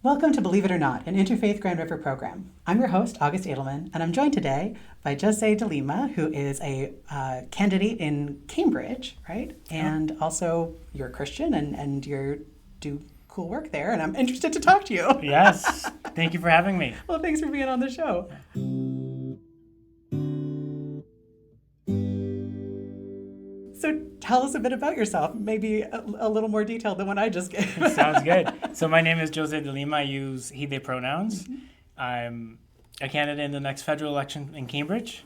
Welcome to Believe It or Not, an Interfaith Grand River program. I'm your host, August Edelman, and I'm joined today by José de Lima, who is a candidate in Cambridge, right? And also, you're a Christian and you do cool work there, and I'm interested to talk to you. Yes. Thank you for having me. Well, thanks for being on the show. So tell us a bit about yourself, maybe a little more detail than what I just gave. Sounds good. So my name is José de Lima. I use he, they pronouns. Mm-hmm. I'm a candidate in the next federal election in Cambridge.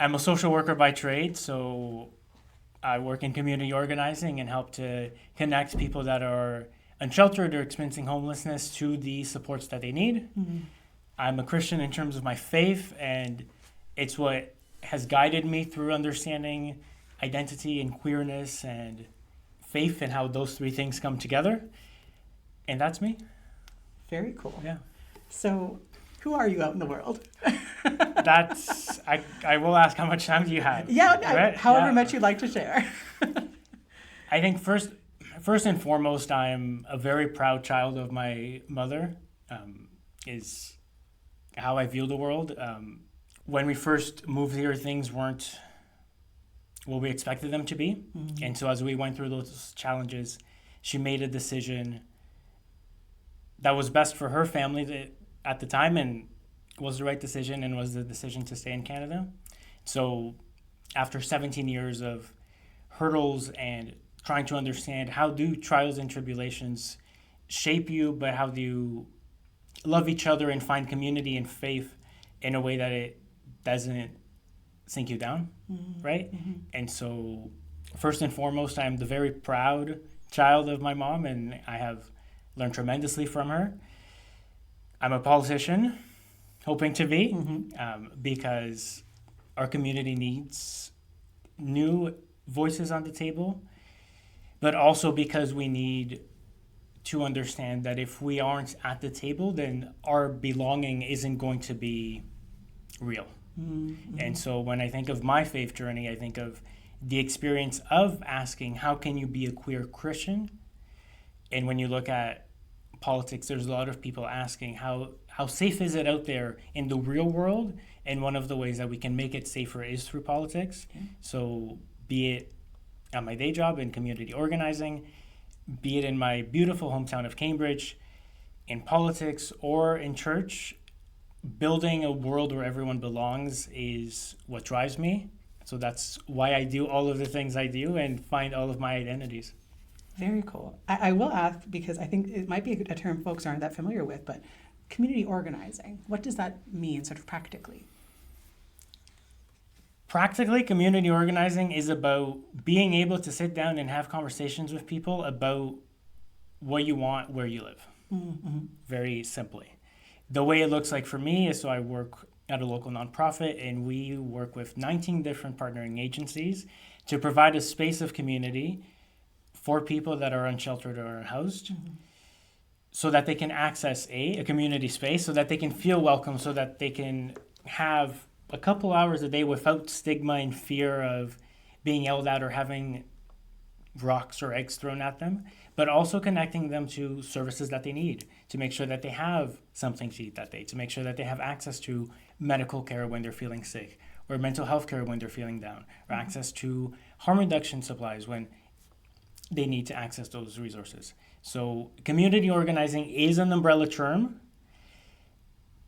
I'm a social worker by trade, so I work in community organizing and help to connect people that are unsheltered or experiencing homelessness to the supports that they need. Mm-hmm. I'm a Christian in terms of my faith, and it's what has guided me through understanding identity and queerness and faith and how those three things come together. And that's me. Very cool. Yeah. So who are you out in the world? That's, I will ask, how much time do you have? Yeah, Right? however Yeah. much you'd like to share. I think first and foremost, I'm a very proud child of my mother, is how I view the world. When we first moved here, things weren't what we expected them to be. Mm-hmm. And so as we went through those challenges, she made a decision that was best for her family at the time, and was the right decision, and was the decision to stay in Canada. So after 17 years of hurdles and trying to understand how do trials and tribulations shape you, but how do you love each other and find community and faith in a way that it doesn't sink you down, right? Mm-hmm. And so first and foremost, I'm the very proud child of my mom, and I have learned tremendously from her. I'm a politician, hoping to be, because our community needs new voices on the table, but also because we need to understand that if we aren't at the table, then our belonging isn't going to be real. Mm-hmm. And so when I think of my faith journey, I think of the experience of asking, how can you be a queer Christian? And when you look at politics, there's a lot of people asking, how safe is it out there in the real world? And one of the ways that we can make it safer is through politics. Okay. So be it at my day job in community organizing, be it in my beautiful hometown of Cambridge, in politics or in church, building a world where everyone belongs is what drives me. So that's why I do all of the things I do and find all of my identities. Very cool. I will ask, because I think it might be a term folks aren't that familiar with, but community organizing, what does that mean sort of practically? Practically, community organizing is about being able to sit down and have conversations with people about what you want, where you live. Mm-hmm. Very simply. The way it looks like for me is, so I work at a local nonprofit, and we work with 19 different partnering agencies to provide a space of community for people that are unsheltered or unhoused, so that they can access a community space, so that they can feel welcome, so that they can have a couple hours a day without stigma and fear of being yelled at or having rocks or eggs thrown at them, but also connecting them to services that they need, to make sure that they have something to eat that day, to make sure that they have access to medical care when they're feeling sick, or mental health care when they're feeling down, or access to harm reduction supplies when they need to access those resources. So community organizing is an umbrella term,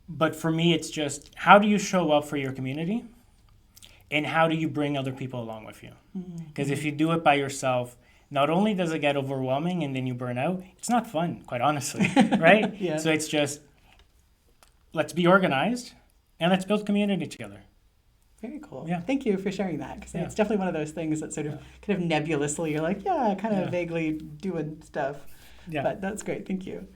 but for me, it's just, how do you show up for your community? And how do you bring other people along with you? Because if you do it by yourself, not only does it get overwhelming and then you burn out, it's not fun, quite honestly, right? Yeah. So it's just, let's be organized and let's build community together. Very cool. Yeah. Thank you for sharing that, because Yeah. it's definitely one of those things that sort of kind of nebulously, you're like, yeah, kind of Yeah. vaguely doing stuff. Yeah. But that's great. Thank you.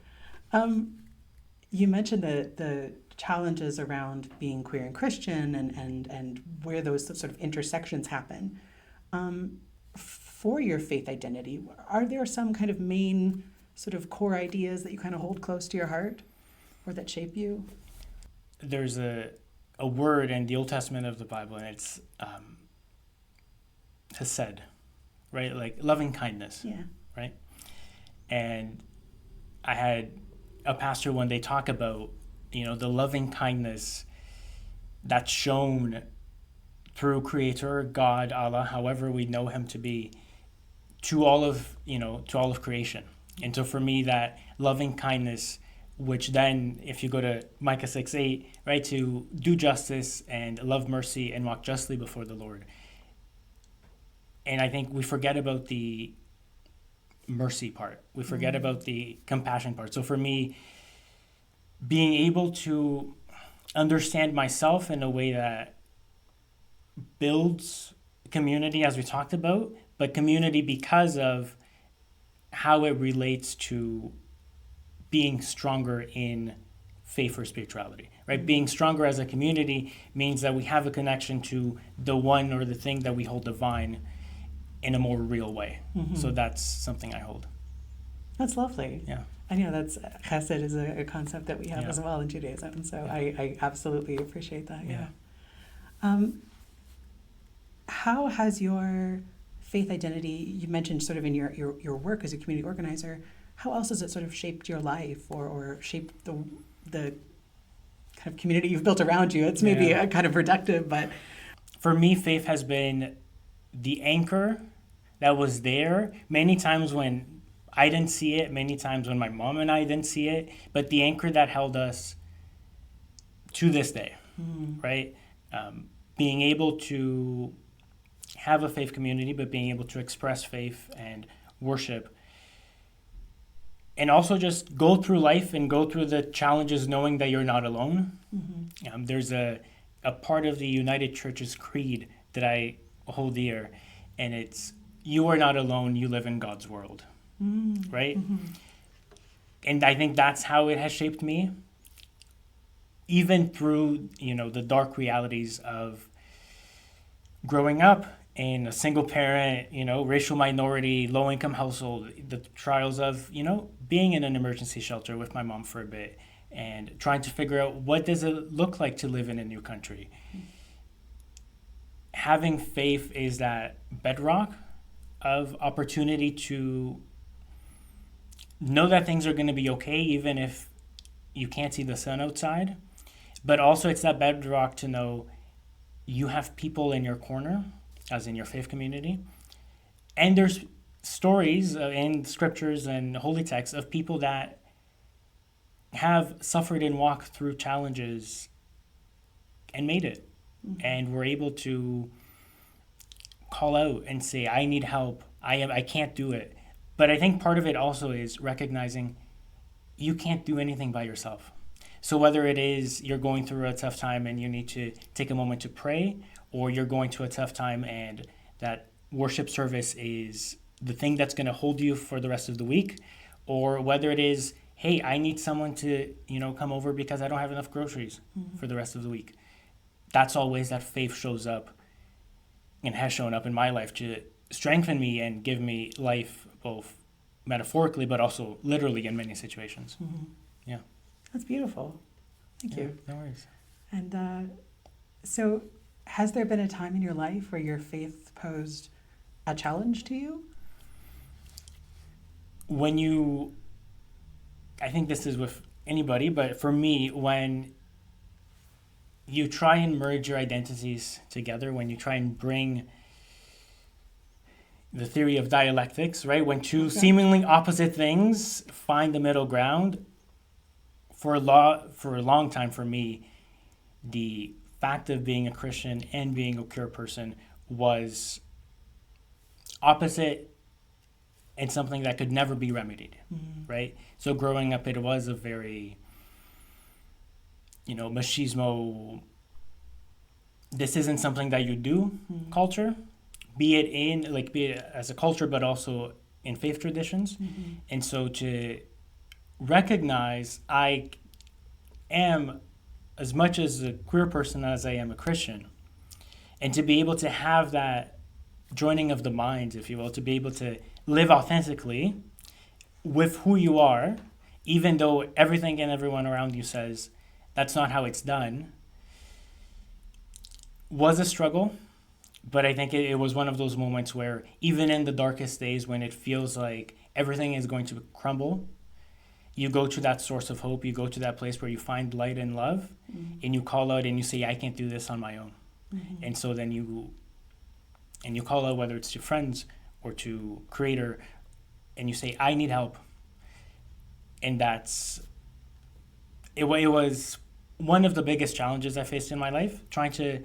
You mentioned the challenges around being queer and Christian and where those sort of intersections happen. For your faith identity, are there some kind of main sort of core ideas that you kind of hold close to your heart or that shape you? There's a word in the Old Testament of the Bible, and it's chesed, right? Like loving kindness, Yeah. right? And I had a pastor when they talk about, the loving kindness that's shown through Creator, God, Allah, however we know Him to be, to all of creation. And so for me, that loving kindness, which then, if you go to Micah 6:8, right, to do justice and love mercy and walk justly before the Lord. And I think we forget about the mercy part. We forget about the compassion part. So for me, being able to understand myself in a way that builds community, as we talked about, but community because of how it relates to being stronger in faith or spirituality, right? Being stronger as a community means that we have a connection to the one or the thing that we hold divine in a more real way. So that's something I hold. That's lovely. Yeah. I know that's chesed is a concept that we have Yeah. as well in Judaism. So Yeah. I absolutely appreciate that. Yeah. How has your faith identity, you mentioned sort of in your work as a community organizer, how else has it sort of shaped your life or shaped the kind of community you've built around you? It's maybe a kind of reductive, but... For me, faith has been the anchor that was there many times when I didn't see it, many times when my mom and I didn't see it, but the anchor that held us to this day, right? Being able to have a faith community, but being able to express faith and worship. And also just go through life and go through the challenges knowing that you're not alone. There's a part of the United Church's creed that I hold dear, and it's, you are not alone, you live in God's world, right? And I think that's how it has shaped me, even through, the dark realities of growing up in a single parent, racial minority, low income household, the trials of, being in an emergency shelter with my mom for a bit and trying to figure out what does it look like to live in a new country. Having faith is that bedrock of opportunity to know that things are going to be okay, even if you can't see the sun outside. But also it's that bedrock to know you have people in your corner, as in your faith community. And there's stories in scriptures and holy texts of people that have suffered and walked through challenges and made it. And were able to call out and say, I need help. I can't do it. But I think part of it also is recognizing you can't do anything by yourself. So whether it is you're going through a tough time and you need to take a moment to pray, or you're going through a tough time and that worship service is the thing that's going to hold you for the rest of the week, or whether it is, hey, I need someone to, come over because I don't have enough groceries for the rest of the week. That's all ways that faith shows up and has shown up in my life to strengthen me and give me life, both metaphorically but also literally in many situations. Yeah. That's beautiful. Thank you. No worries. And so has there been a time in your life where your faith posed a challenge to you? I think this is with anybody, but for me, when you try and merge your identities together, when you try and bring the theory of dialectics, right? When two seemingly opposite things find the middle ground, for a long time for me, the fact of being a Christian and being a queer person was opposite and something that could never be remedied, right? So growing up, it was a very, machismo, this isn't something that you do culture, be it as a culture, but also in faith traditions. And so to recognize I am as much as a queer person as I am a Christian, and to be able to have that joining of the minds, if you will, to be able to live authentically with who you are, even though everything and everyone around you says that's not how it's done, was a struggle. But I think it was one of those moments where even in the darkest days when it feels like everything is going to crumble, You go to that source of hope. You go to that place where you find light and love, and you call out and you say, I can't do this on my own. And so then you call out, whether it's to friends or to Creator, and you say, I need help. And it was one of the biggest challenges I faced in my life, trying to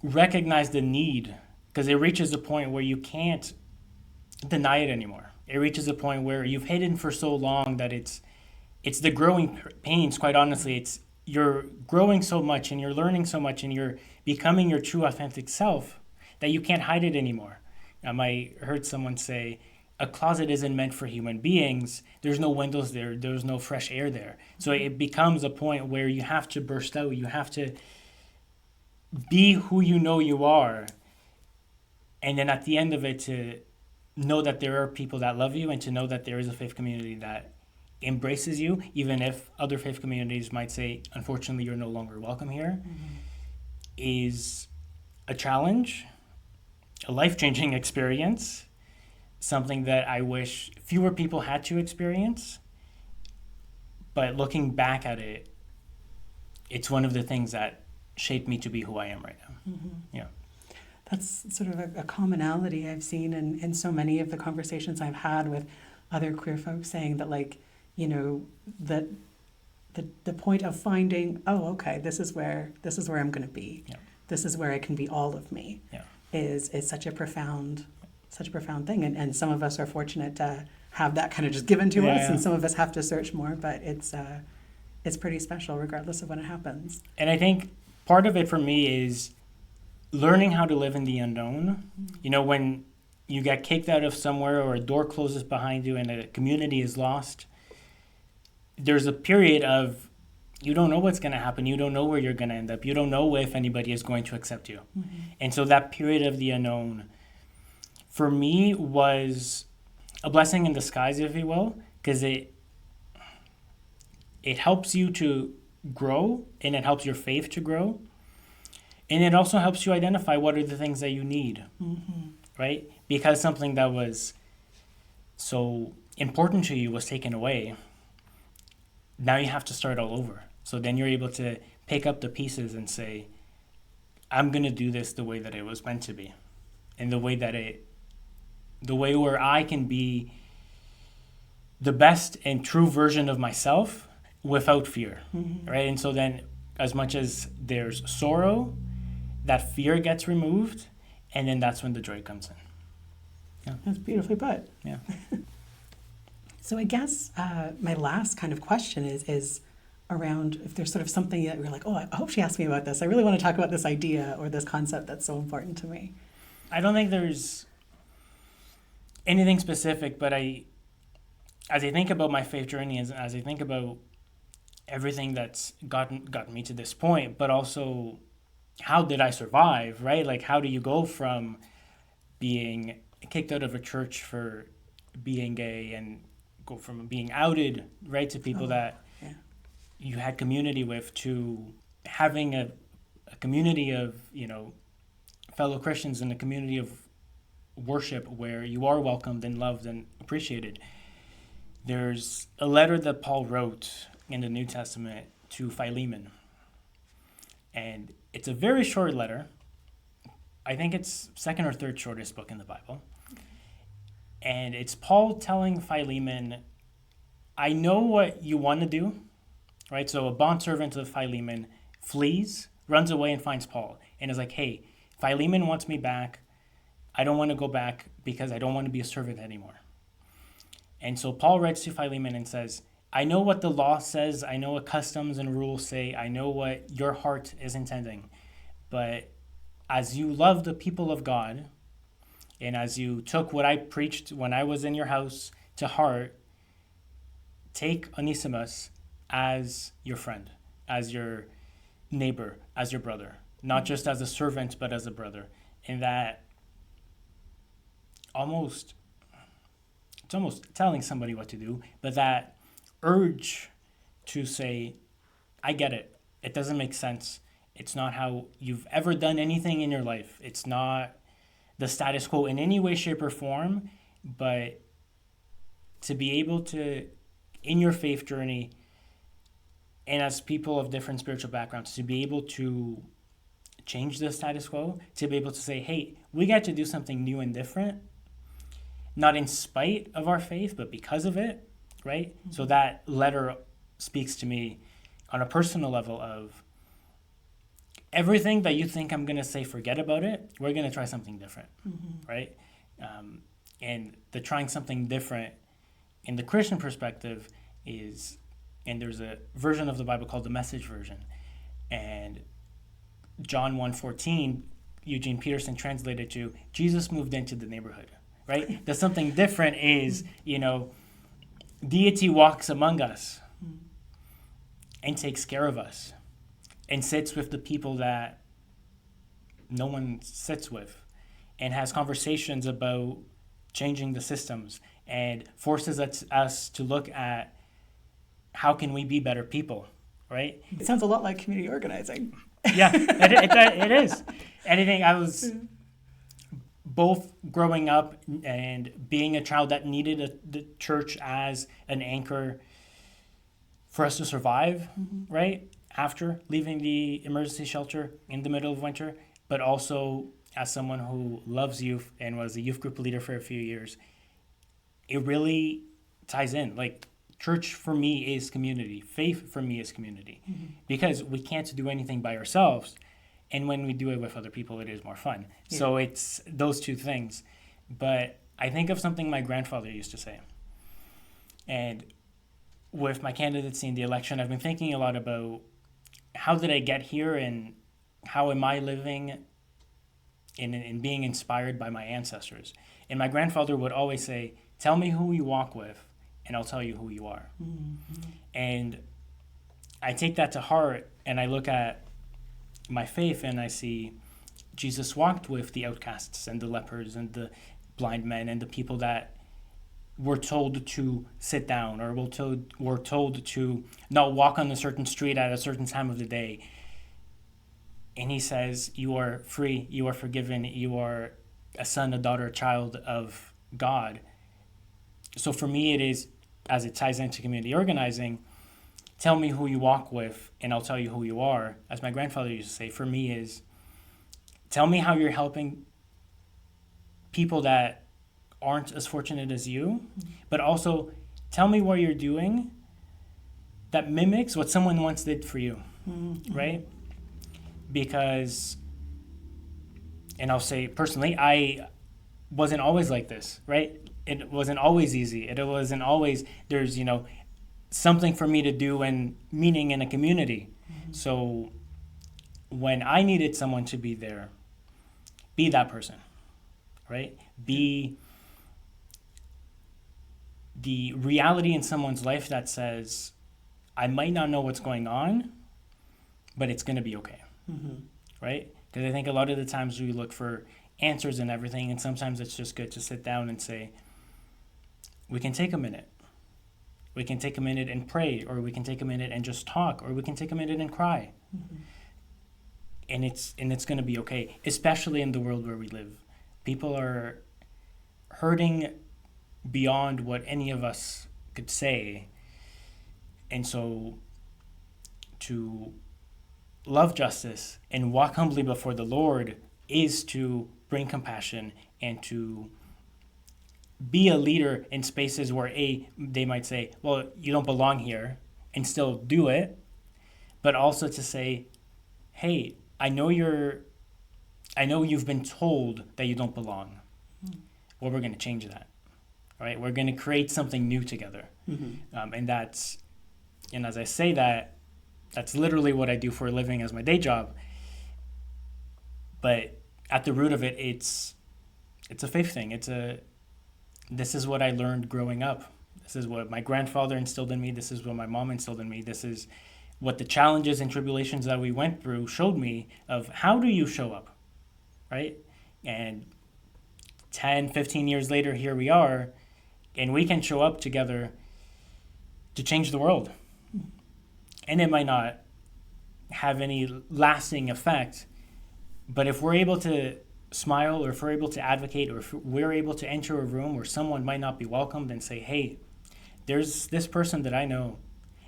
recognize the need, because it reaches a point where you can't deny it anymore. It reaches a point where you've hidden for so long that it's the growing pains, quite honestly. You're growing so much and you're learning so much and you're becoming your true authentic self that you can't hide it anymore. I heard someone say, a closet isn't meant for human beings. There's no windows there. There's no fresh air there. So it becomes a point where you have to burst out. You have to be who you know you are. And then at the end of it, to know that there are people that love you and to know that there is a faith community that embraces you, even if other faith communities might say, unfortunately, you're no longer welcome here, is a challenge, a life-changing experience, something that I wish fewer people had to experience. But looking back at it, it's one of the things that shaped me to be who I am right now. Yeah. That's sort of a commonality I've seen in so many of the conversations I've had with other queer folks, saying that, like, you know, that the point of finding, oh, okay, this is where I'm going to be. Yeah. This is where I can be all of me. Yeah. Is such a profound thing, and some of us are fortunate to have that kind of just given to us, and some of us have to search more. But it's pretty special, regardless of when it happens. And I think part of it for me is learning how to live in the unknown. You know, when you get kicked out of somewhere or a door closes behind you and a community is lost, there's a period of you don't know what's going to happen. You don't know where you're going to end up. You don't know if anybody is going to accept you. And so that period of the unknown, for me, was a blessing in disguise, if you will, because it helps you to grow, and it helps your faith to grow. And it also helps you identify what are the things that you need, right? Because something that was so important to you was taken away, now you have to start all over. So then you're able to pick up the pieces and say, I'm going to do this the way that it was meant to be. And the way where I can be the best and true version of myself without fear, right? And so then, as much as there's sorrow, that fear gets removed, and then that's when the joy comes in. Yeah. That's beautifully put. Yeah. So I guess my last kind of question is around if there's sort of something that we're like, oh, I hope she asked me about this. I really want to talk about this idea or this concept that's so important to me. I don't think there's anything specific, but as I think about my faith journey, as I think about everything that's gotten me to this point, but also how did I survive, right? Like, how do you go from being kicked out of a church for being gay and go from being outed, right, to people that you had community with, to having a community of, you know, fellow Christians and a community of worship where you are welcomed and loved and appreciated. There's a letter that Paul wrote in the New Testament to Philemon. And it's a very short letter. I think it's second or third shortest book in the Bible. And it's Paul telling Philemon, I know what you want to do, right? So a bondservant of Philemon flees, runs away and finds Paul and is like, hey, Philemon wants me back. I don't want to go back because I don't want to be a servant anymore. And so Paul writes to Philemon and says, I know what the law says. I know what customs and rules say. I know what your heart is intending. But as you love the people of God, and as you took what I preached when I was in your house to heart, take Onesimus as your friend, as your neighbor, as your brother, not just as a servant, but as a brother. And that it's almost telling somebody what to do, but that urge to say, I get it. It doesn't make sense. It's not how you've ever done anything in your life. It's not the status quo in any way, shape, or form, but to be able to in your faith journey and as people of different spiritual backgrounds to be able to change the status quo, to be able to say, hey, we got to do something new and different, not in spite of our faith, but because of it, right? Mm-hmm. So that letter speaks to me on a personal level of everything that you think I'm going to say, forget about it. We're going to try something different, right? And the trying something different in the Christian perspective is, and there's a version of the Bible called the Message version, and John 1:14, Eugene Peterson translated to, Jesus moved into the neighborhood, right? The something different is, deity walks among us and takes care of us and sits with the people that no one sits with and has conversations about changing the systems and forces us to look at how can we be better people, right? It sounds a lot like community organizing. Yeah, it is. Anything, I was both growing up and being a child that needed the church as an anchor for us to survive, right? After leaving the emergency shelter in the middle of winter, but also as someone who loves youth and was a youth group leader for a few years, it really ties in. Like, church for me is community. Faith for me is community. Because we can't do anything by ourselves. And when we do it with other people, it is more fun. Yeah. So it's those two things. But I think of something my grandfather used to say. And with my candidacy in the election, I've been thinking a lot about how did I get here and how am I living in being inspired by my ancestors. And my grandfather would always say, tell me who you walk with, and I'll tell you who you are. And I take that to heart, and I look at my faith, and I see Jesus walked with the outcasts and the lepers and the blind men and the people that were told to sit down or were told to not walk on a certain street at a certain time of the day. And he says, you are free, you are forgiven, you are a son, a daughter, a child of God. So for me, it is, as it ties into community organizing, tell me who you walk with and I'll tell you who you are. As my grandfather used to say, for me is, tell me how you're helping people that aren't as fortunate as you, but also tell me what you're doing that mimics what someone once did for you, right? Because, and I'll say personally, I wasn't always like this, right? It wasn't always easy. It wasn't always, there's, something for me to do and meaning in a community. So when I needed someone to be there, be that person, right? Be the reality in someone's life that says, I might not know what's going on, but it's going to be okay, right? Because I think a lot of the times we look for answers and everything, and sometimes it's just good to sit down and say, we can take a minute. We can take a minute and pray, or we can take a minute and just talk, or we can take a minute and cry. And it's going to be okay, especially in the world where we live. People are hurting beyond what any of us could say. And so to love justice and walk humbly before the Lord is to bring compassion and to be a leader in spaces where they might say, well, you don't belong here, and still do it, but also to say, hey, I know you've been told that you don't belong. Well, we're going to change that, right? We're going to create something new together. And as I say that, that's literally what I do for a living as my day job. But at the root of it, it's a faith thing. This is what I learned growing up. This is what my grandfather instilled in me. This is what my mom instilled in me. This is what the challenges and tribulations that we went through showed me of how do you show up, right? And 10, 15 years later, here we are, and we can show up together to change the world. And it might not have any lasting effect, but if we're able to smile, or if we're able to advocate, or if we're able to enter a room where someone might not be welcomed and say, hey, there's this person that I know,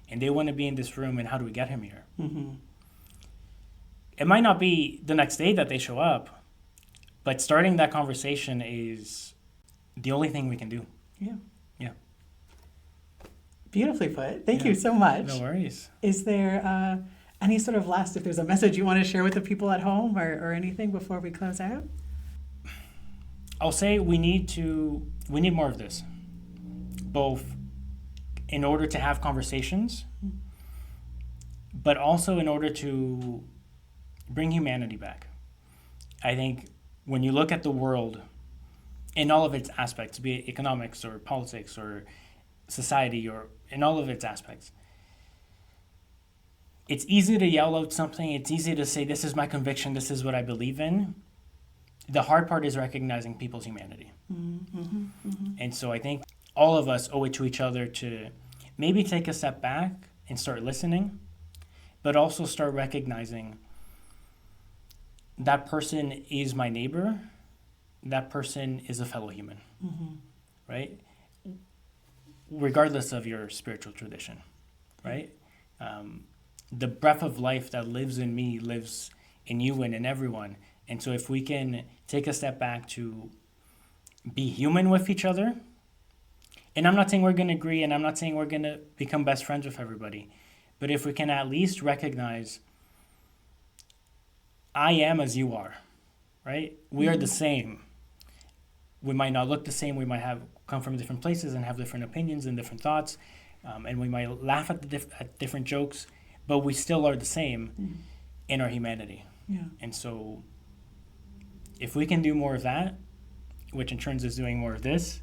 and they want to be in this room, and how do we get him here? Mm-hmm. It might not be the next day that they show up, but starting that conversation is the only thing we can do. Yeah. Yeah. Beautifully put. Thank Yeah. you so much. No worries. Is there any sort of last, if there's a message you want to share with the people at home or anything before we close out? I'll say we need more of this, both in order to have conversations, but also in order to bring humanity back. I think when you look at the world in all of its aspects, be it economics or politics or society or in all of its aspects, it's easy to yell out something. It's easy to say, this is my conviction, this is what I believe in. The hard part is recognizing people's humanity. Mm-hmm. Mm-hmm. And so I think all of us owe it to each other to maybe take a step back and start listening, but also start recognizing that person is my neighbor, that person is a fellow human, Mm-hmm. right? Regardless of your spiritual tradition, right? The breath of life that lives in me lives in you and in everyone. And so if we can take a step back to be human with each other, and I'm not saying we're going to agree, and I'm not saying we're going to become best friends with everybody, but if we can at least recognize I am as you are, right? We are the same. We might not look the same. We might have come from different places and have different opinions and different thoughts, and we might laugh at at different jokes, but we still are the same in our humanity. Yeah. And so if we can do more of that, which in turn is doing more of this,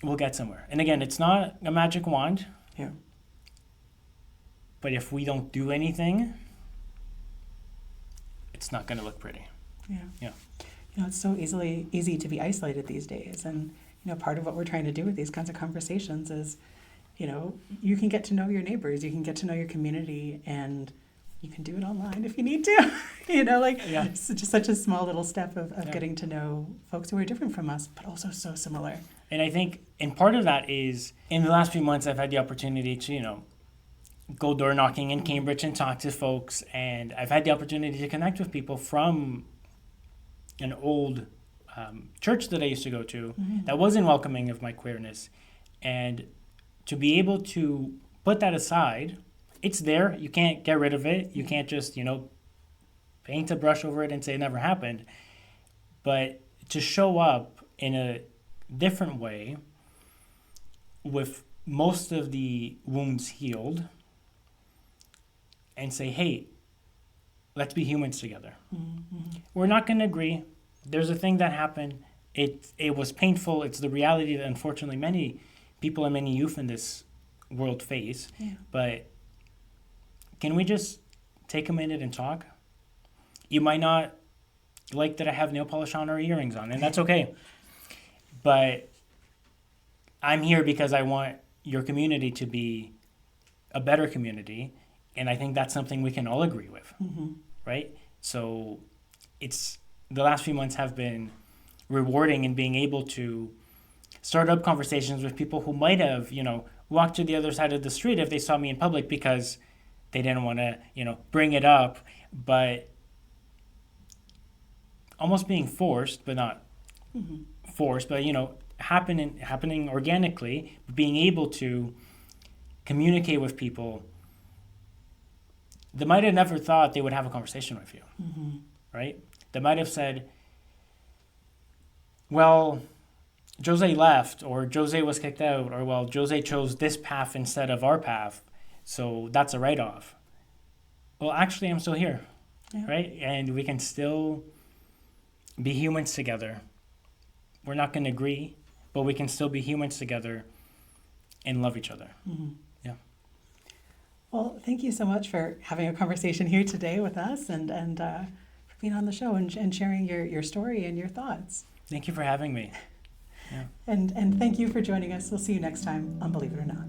we'll get somewhere. And again, it's not a magic wand, Yeah. but if we don't do anything, it's not going to look pretty. Yeah. Yeah. It's so easy to be isolated these days. And, part of what we're trying to do with these kinds of conversations is, you can get to know your neighbors, you can get to know your community, and you can do it online if you need to. Yeah. It's just such a small little step of Yeah. getting to know folks who are different from us, but also so similar. And I think, and part of that is, in the last few months, I've had the opportunity to, go door knocking in Cambridge and talk to folks. And I've had the opportunity to connect with people from an old church that I used to go to that wasn't welcoming of my queerness. And to be able to put that aside, it's there. You can't get rid of it. You can't just, paint a brush over it and say it never happened. But to show up in a different way with most of the wounds healed and say, hey, let's be humans together. Mm-hmm. We're not going to agree. There's a thing that happened. It was painful. It's the reality that unfortunately many people and many youth in this world face. Yeah. But can we just take a minute and talk? You might not like that I have nail polish on or earrings on, and that's okay. But I'm here because I want your community to be a better community, and I think that's something we can all agree with, right? So it's the last few months have been rewarding in being able to start up conversations with people who might have, walked to the other side of the street if they saw me in public because they didn't want to, bring it up, but almost being forced, but not forced, but, happening organically, being able to communicate with people that might have never thought they would have a conversation with you, right? That might have said, well, José left, or José was kicked out, or, well, José chose this path instead of our path, so that's a write-off. Well, actually, I'm still here, right? And we can still be humans together. We're not going to agree, but we can still be humans together and love each other. Yeah. Well, thank you so much for having a conversation here today with us and for being on the show and sharing your story and your thoughts. Thank you for having me. Yeah. And thank you for joining us. We'll see you next time on Believe It or Not.